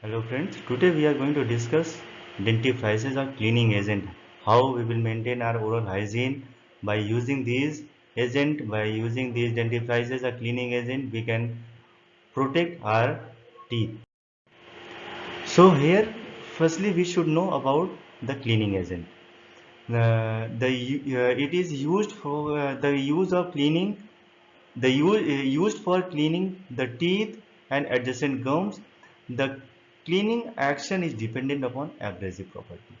Hello friends, today we are going to discuss dentifrices or cleaning agent. How we will maintain our oral hygiene by using these dentifrices or cleaning agent, we can protect our teeth. So here, firstly we should know about the cleaning agent. It is used for the use of cleaning used for cleaning the teeth and adjacent gums. The cleaning action is dependent upon abrasive property.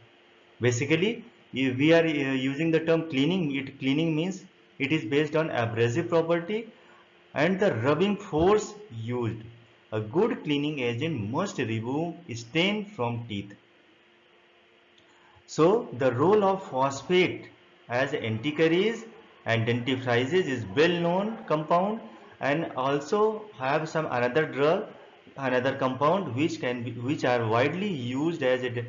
Basically, we are using the term cleaning. Cleaning means it is based on abrasive property and the rubbing force used. A good cleaning agent must remove stain from teeth. So the role of phosphate as anticaries and dentifrices is well known compound, and also have some another drug, another compound which are widely used as a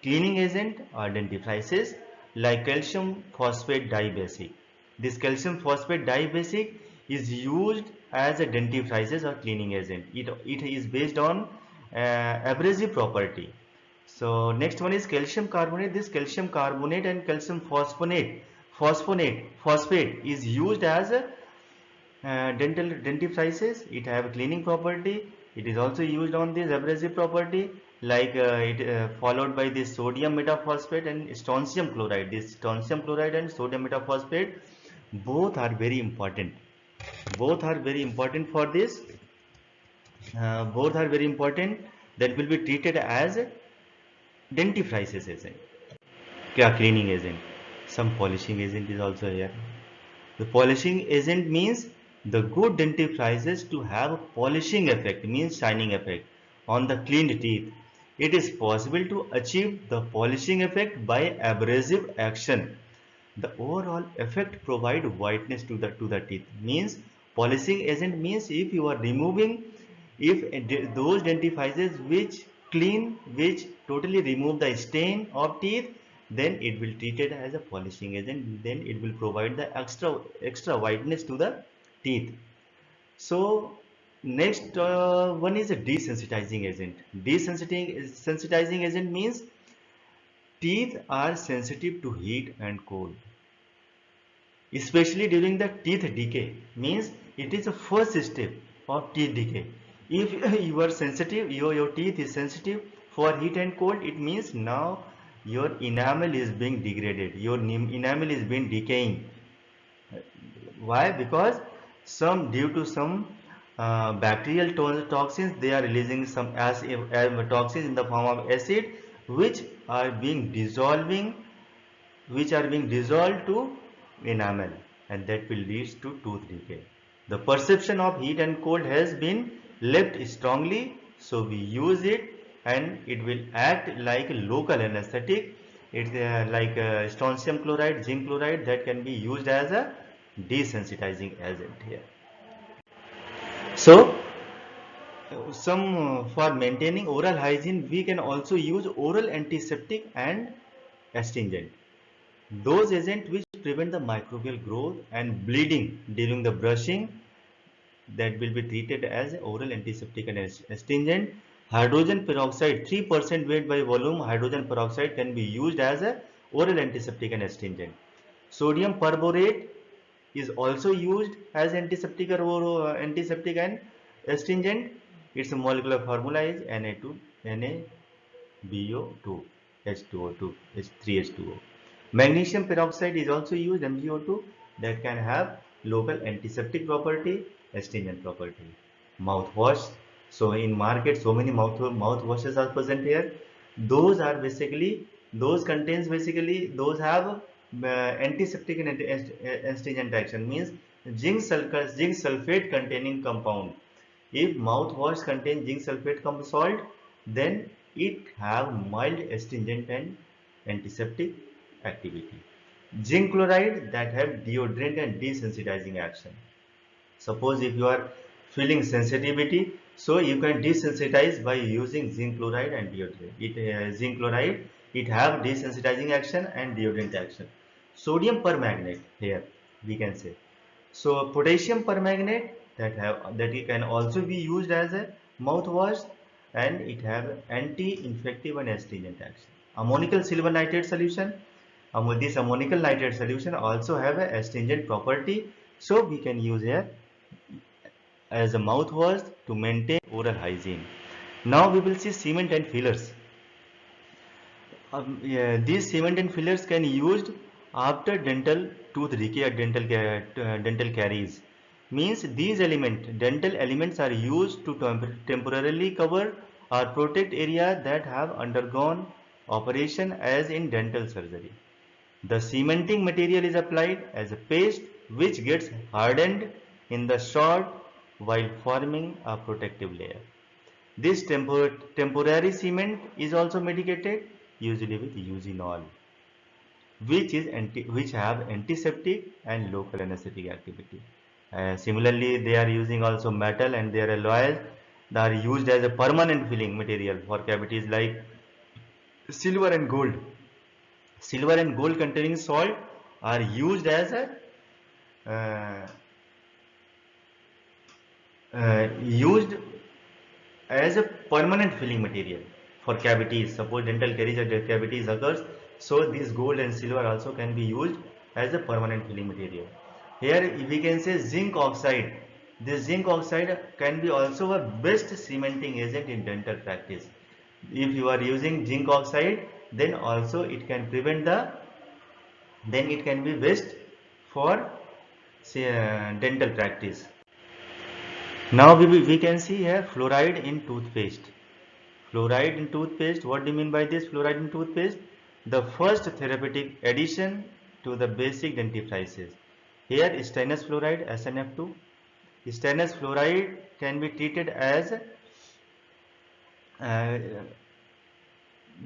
cleaning agent or dentifrices, like calcium phosphate dibasic. This calcium phosphate dibasic is used as a dentifrices or cleaning agent. It is based on abrasive property. So next one is calcium carbonate. This calcium carbonate and calcium phosphate is used as a dental dentifrices. It have a cleaning property. It is also used on this abrasive property, like followed by this sodium metaphosphate and strontium chloride. This strontium chloride and sodium metaphosphate both are very important. Both are very important for this. Both are very important, that will be treated as dentifrices agent. Yeah, cleaning agent. Some polishing agent is also here. The polishing agent means the good dentifrices to have a polishing effect, means shining effect on the cleaned teeth. It is possible to achieve the polishing effect by abrasive action. The overall effect provide whiteness to the teeth. Means polishing agent means if you are removing, if those dentifrices which totally remove the stain of teeth, then it will treated as a polishing agent, then it will provide the extra whiteness to the teeth. So next one is a desensitizing agent. Desensitizing agent means teeth are sensitive to heat and cold, especially during the teeth decay. Means it is the first step of teeth decay. If you are sensitive, your teeth is sensitive for heat and cold, it means now your enamel is being degraded, your enamel is being decaying. Why? Because some, due to some bacterial toxins, they are releasing some toxins in the form of acid, which are being dissolving, which are being dissolved to enamel, and that will lead to tooth decay. The perception of heat and cold has been left strongly, so we use it, and it will act like a local anesthetic. It's like strontium chloride, zinc chloride, that can be used as a desensitizing agent here. So some for maintaining oral hygiene, we can also use oral antiseptic and astringent. Those agents which prevent the microbial growth and bleeding during the brushing, that will be treated as oral antiseptic and astringent. Hydrogen peroxide, 3% weight by volume hydrogen peroxide can be used as a oral antiseptic and astringent. Sodium perborate is also used as antiseptic or antiseptic and astringent. Its molecular formula is Na2 NaBO2 H2O2 H3H2O. Magnesium peroxide is also used, MgO2, that can have local antiseptic property, astringent property. Mouthwash. So in market, so many mouthwashes are present here. Those are basically, those contains basically, those have antiseptic and astringent action. Means zinc sulfate containing compound. If mouthwash contains zinc sulfate salt, then it have mild astringent and antiseptic activity. Zinc chloride, that have deodorant and desensitizing action. Suppose if you are feeling sensitivity, so you can desensitize by using zinc chloride and deodorant. Zinc chloride, it have desensitizing action and deodorant action. Sodium permanganate, here we can say. So potassium permanganate, that it can also be used as a mouthwash, and it have anti-infective and astringent action. Ammonical silver nitrate solution. This ammonical nitrate solution also have a astringent property, so we can use here as a mouthwash to maintain oral hygiene. Now we will see cement and fillers. Yeah, these cement and fillers can be used after dental tooth decay or dental caries. Means these dental elements are used to temporarily cover or protect area that have undergone operation as in dental surgery. The cementing material is applied as a paste which gets hardened in the short while forming a protective layer. This temporary cement is also medicated usually with eugenol, which have antiseptic and local anesthetic activity. Similarly, they are using also metal and their alloys that are used as a permanent filling material for cavities like silver and gold. Silver and gold containing salt are used as a uh, used as a permanent filling material for cavities. Suppose dental caries or cavities occurs, so this gold and silver also can be used as a permanent filling material. Here we can say zinc oxide. This zinc oxide can be also a best cementing agent in dental practice. If you are using zinc oxide, then also it can prevent then it can be best for dental practice. Now we can see here fluoride in toothpaste. Fluoride in toothpaste, what do you mean by this fluoride in toothpaste? The first therapeutic addition to the basic dentifrices. Here stannous fluoride SNF2. Stannous fluoride can be treated as uh,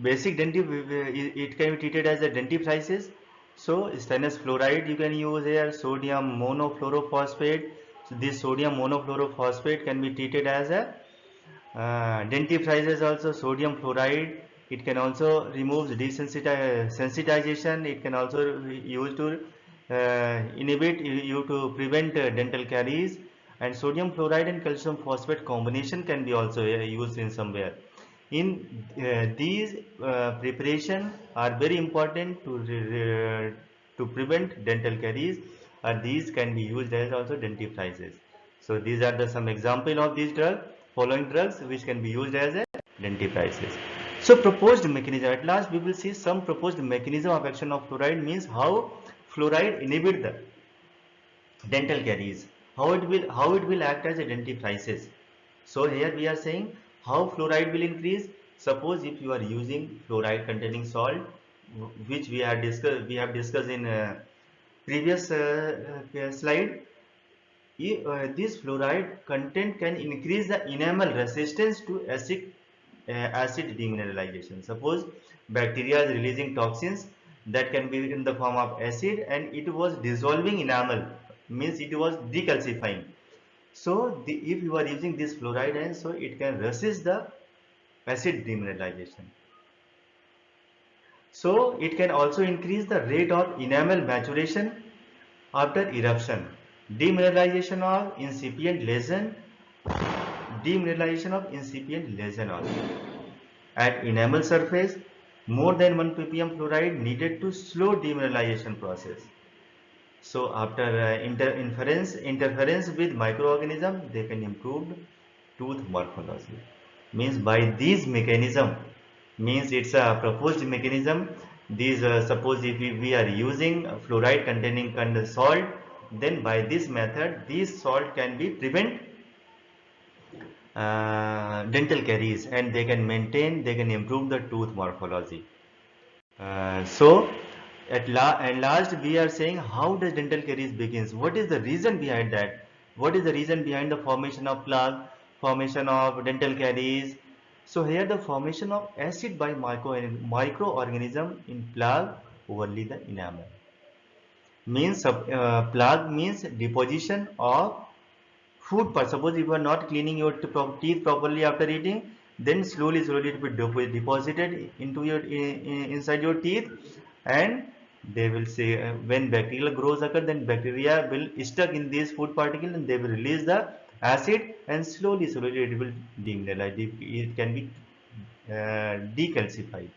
basic it can be treated as a dentifrices. So stannous fluoride you can use here, sodium monofluorophosphate. So this sodium monofluorophosphate can be treated as a dentifrices also. Sodium fluoride, it can also remove desensitization. It can also be used to inhibit you to prevent dental caries. And sodium fluoride and calcium phosphate combination can be also used in somewhere. In these preparation are very important to prevent dental caries, or these can be used as also dentifrices. So these are the some example of these following drugs which can be used as a dentifrices. So proposed mechanism, at last we will see some proposed mechanism of action of fluoride, means how fluoride inhibit the dental caries, how it will act as a dentifrices. So here we are saying how fluoride will increase. Suppose if you are using fluoride containing salt, which we have discussed in previous slide. This fluoride content can increase the enamel resistance to acid demineralization. Suppose bacteria is releasing toxins that can be in the form of acid, and it was dissolving enamel, means it was decalcifying. So if you are using this fluoride, and so it can resist the acid demineralization. So it can also increase the rate of enamel maturation after eruption, demineralization of incipient lesion, also. At enamel surface, more than 1 ppm fluoride needed to slow demineralization process. So after interference with microorganism, they can improve tooth morphology. Means by these mechanism, means it's a proposed mechanism. These suppose if we are using fluoride containing salt, then by this method, this salt can be prevent dental caries, and they can improve the tooth morphology. So at last we are saying how does dental caries begins? What is the reason behind that? What is the reason behind the formation of plaque, formation of dental caries? So here the formation of acid by microorganism in plaque overlay the enamel. Means plaque means deposition of food part. Suppose if you are not cleaning your teeth properly after eating, then slowly it will be deposited into your inside your teeth, and they will say when bacterial growth occur, then bacteria will stuck in these food particles and they will release the acid, and slowly it will demineralize. It can be decalcified.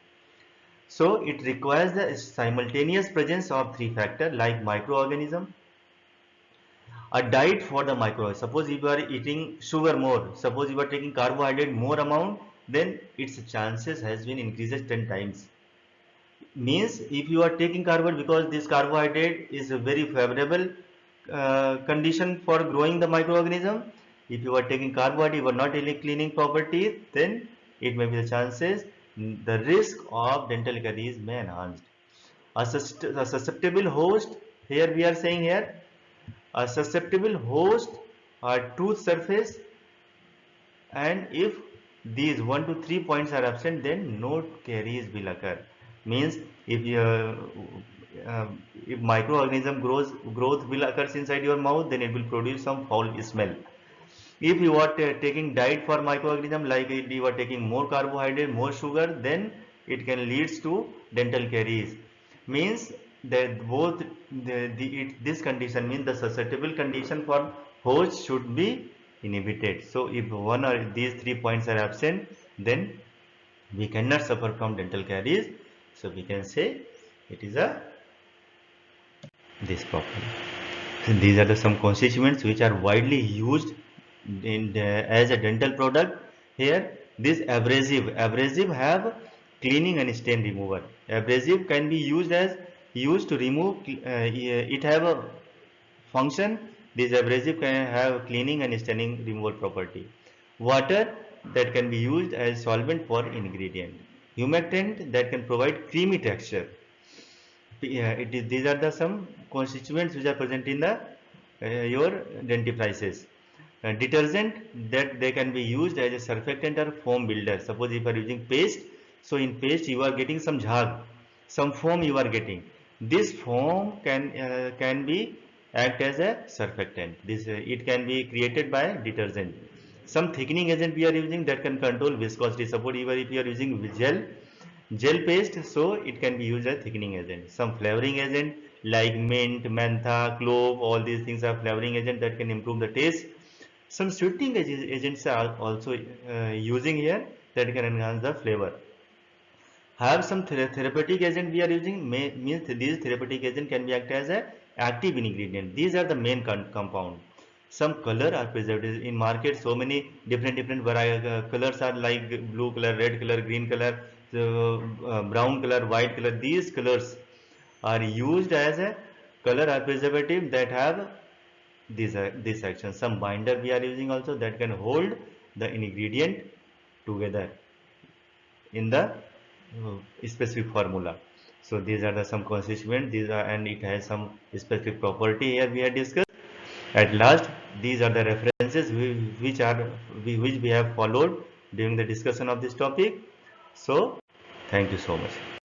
So it requires the simultaneous presence of three factors like microorganism, a diet for the micro. Suppose if you are eating sugar more, suppose you are taking carbohydrate more amount, then its chances has been increases 10 times. Means if you are taking carbohydrate, because this carbohydrate is a very favorable condition for growing the microorganism. If you are taking carbohydrate, you are not really cleaning properties, then it may be the chances, the risk of dental caries may enhanced. A susceptible host, here we are saying here, a susceptible host or tooth surface, and if these 1 to 3 points are absent, then no caries will occur. Means if you uh, if microorganism growth will occurs inside your mouth, then it will produce some foul smell. If you are taking diet for microorganism, like if you are taking more carbohydrate, more sugar, then it can leads to dental caries. Means that both this condition means the susceptible condition for host should be inhibited. So if one or these 3 points are absent, then we cannot suffer from dental caries. So we can say it is a this problem. These are some constituents which are widely used as a dental product. Here, this abrasive have cleaning and stain remover. Abrasive can be used to remove. It have a function. This abrasive can have cleaning and staining removal property. Water, that can be used as solvent for ingredient. Humectant, that can provide creamy texture. These are the some constituents which are present in the your dentifrices. Detergent, that they can be used as a surfactant or foam builder. Suppose if you are using paste, so in paste you are getting some jhag, some foam you are getting. This foam can be act as a surfactant. This it can be created by detergent. Some thickening agent we are using that can control viscosity. Suppose even if you are using gel paste, so it can be used as thickening agent. Some flavoring agent like mint, mentha, clove, all these things are flavoring agent that can improve the taste. Some sweetening agents are also using here that can enhance the flavor. Have some therapeutic agent we are using, means these therapeutic agent can be act as a active ingredient. These are the main compound. Some color are preservatives in market. So many different colors are like blue color, red color, green color, brown color, white color. These colors are used as a color or preservative that have this action. Some binder we are using also that can hold the ingredient together in the specific formula. So these are the some constituents. These are, and it has some specific property here we have discussed. At last, these are the references which we have followed during the discussion of this topic. So thank you so much.